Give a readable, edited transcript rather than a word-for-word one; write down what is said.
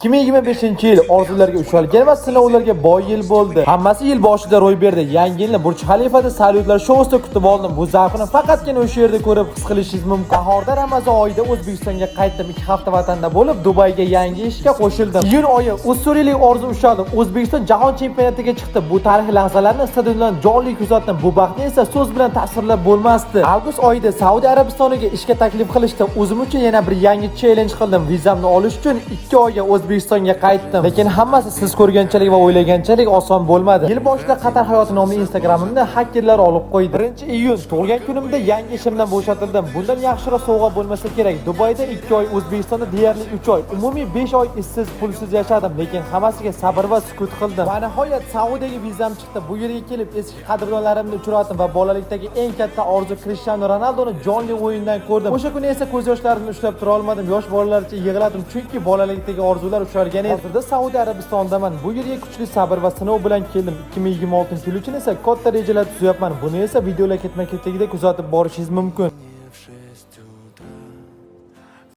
2025-yil orzularga ushalgan va sinovlarga boy yil bo'ldi. Hammasi yil boshida ro'y berdi. Yangi yilni Burj Xalifada salyutlar shousida kutib oldim. Bu zavqni faqatgina o'sha yerda ko'rib his qilishingiz mumkin. Bahorda Ramazon oyida O'zbekistonga qaytdim. 2 hafta vatanda bo'lib, Dubayga yangi ishga qo'shildim. Iyun oyi ussuriylik orzu ushaldim. O'zbekiston jahon chempionatiga chiqdi. Bu tarixiy lahzalarni stadiondan jonli kuzatdim. Bu baxtni esa so'z bilan tasvirlab bo'lmasdi. Avgust oyida Saudiya Arabistoniga ishga taklif qilishdi. O'zim uchun yana bir yangi challenge qildim. Vizamni olish uchun 2 oyga O'zbekistonga qaytdim. Lekin hammasi siz ko'rganchalik va o'ylaganchalik oson bo'lmadi. Yil boshida Qatar hayoti nomli Instagramimni hakkerlar olib qo'ydi. 1-iyun tug'ilgan kunimda yangi ishimdan bo'shatildim. Bundan yaxshiroq sovg'a bo'lmasa kerak. Dubayda 2 oy, O'zbekistonda deyarli 3 oy, umumiy 5 oy ishsiz, pulsiz yashadim, lekin hammasiga sabr va sukut qildim. Va nihoyat Saudiyaga vizam chiqdi. Bu yerga kelib eski qadrdonlarimni uchratdim va bolalikdagi eng katta orzu Cristiano Ronaldoni jonli o'yindan ko'rdim. O'sha kuni esa ko'z yoshlarimni ushlab tura olmadim. Yosh bolalarcha yig'ladim, chunki bolalikdagi orzular ushalgan edi. Hozirda Saudiya Arabistondaman. Bu yerga kuchli sabr va sinov bilan keldim. 2026-yil uchun esa katta rejalar tuzyapman. Buni esa videolar ketma-ketligida kuzatib borishingiz mumkin.